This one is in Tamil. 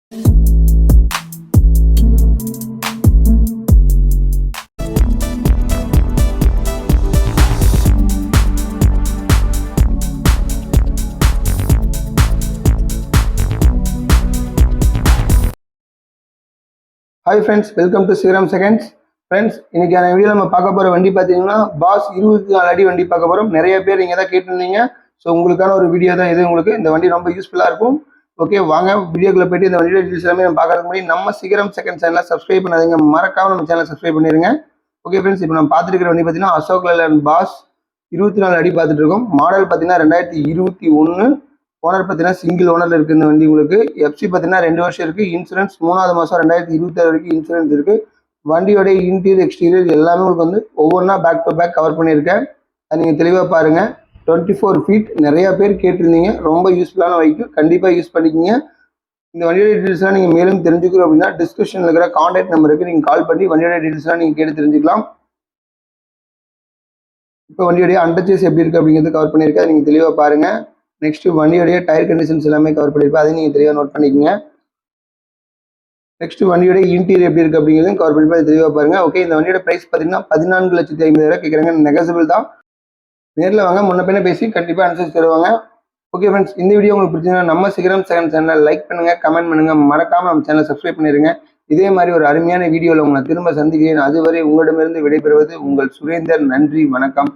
Hi friends, welcome to Serum Seconds. Friends, இன்னைக்கான வீடியோ நம்ம பார்க்க போற வண்டி பார்த்தீங்கன்னா பாஸ் 24 அடி வண்டி பார்க்க போறோம். நிறைய பேர் இங்க தான் கேட்டிருந்தீங்க. ஸோ உங்களுக்கான ஒரு வீடியோ தான் இது. உங்களுக்கு இந்த வண்டி ரொம்ப யூஸ்ஃபுல்லா இருக்கும். ஓகே, வாங்க வீடியோக்குள்ள போயிட்டு இந்த வண்டியோட டீடைல்ஸ் எல்லாமே நம்ம பார்க்கறதுக்கு முன்னாடி நம்ம சிகரம் செகண்ட் சேனலை சப்ஸ்கிரைப் பண்ணாதீங்க, மறக்காம நம்ம சேனலை சப்ஸ்கிரைப் பண்ணிருங்க. ஓகே ஃப்ரெண்ட்ஸ், இப்போ நம்ம பார்த்துருக்கிற வண்டி பார்த்தீங்கன்னா அசோக் லேலண்ட் பாஸ் 24 அடி பார்த்துட்டு இருக்கோம். மாடல் பார்த்தீங்கன்னா 2021. ஓனர் பார்த்தீங்கன்னா சிங்கிள் ஓனர்ல இருக்கு இந்த வண்டி. உங்களுக்கு எஃப்சி பார்த்தீங்கன்னா 2 வருஷம் இருக்கு. இன்சூரன்ஸ் 3வது மாதம் 2026 வரைக்கும் இன்சூரன்ஸ் இருக்கு. வண்டியோட இன்டீரியர் எக்ஸ்டீரியர் எல்லாமே உங்களுக்கு வந்து ஒவ்வொன்றா பேக் டு பேக் கவர் பண்ணியிருக்கேன். அது நீங்கள் தெளிவாக பாருங்க. 24 ஃபீட் நிறைய பேர் கேட்டிருந்தீங்க. ரொம்ப யூஸ்ஃபுல்லான வெஹிக்கிள், கண்டிப்பாக யூஸ் பண்ணிக்கிங்க. இந்த வண்டியோட டீட்டெயில்ஸ்லாம் நீங்கள் மேலும் தெரிஞ்சுக்கணும் அப்படின்னா டிஸ்கிரிப்ஷனில் இருக்கிற கான்டாக்ட் நம்பருக்கு நீங்கள் கால் பண்ணி வண்டியோட டீட்டெயில்ஸ்லாம் நீங்கள் கேட்டு தெரிஞ்சுக்கலாம். இப்போ வண்டியோடைய அண்டர்சேஸ் எப்படி இருக்குது அப்படிங்கிறது கவர் பண்ணியிருக்கேன். அதை நீங்கள் தெளிவாக பாருங்க. நெக்ஸ்ட் வண்டியோடைய டயர் கண்டிஷன்ஸ் எல்லாமே கவர் பண்ணியிருப்பேன், அதையும் நீங்கள் தெளிவாக நோட் பண்ணிக்கோங்க. நெக்ஸ்ட் வண்டியோட இன்டீரியர் எப்படி இருக்குது அப்படிங்கிறதையும் கவர் பண்ணியிருப்பேன், அதை தெளிவாக பாருங்க. ஓகே, இந்த வண்டியோட பிரைஸ் பார்த்தீங்கன்னா 14,50,000 கேட்குறாங்க. நெகசபிள் தான். நேரில் வாங்க, முன்ன பின்ன பேசி கண்டிப்பாக அனுசரிச்சு தருவாங்க. ஓகே ஃப்ரெண்ட்ஸ், இந்த வீடியோ உங்களுக்கு பிடிச்சிருந்தா நம்ம சிகரம் செகண்ட் சேனலை லைக் பண்ணுங்க, கமெண்ட் பண்ணுங்க, மறக்காம நம்ம சேனலை சப்ஸ்கிரைப் பண்ணிடுங்க. இதே மாதிரி ஒரு அருமையான வீடியோவில் உங்களை திரும்ப சந்திக்கிறேன். அதுவரை உங்களிடமிருந்து விடைபெறுவது உங்கள் சுரேந்தர். நன்றி, வணக்கம்.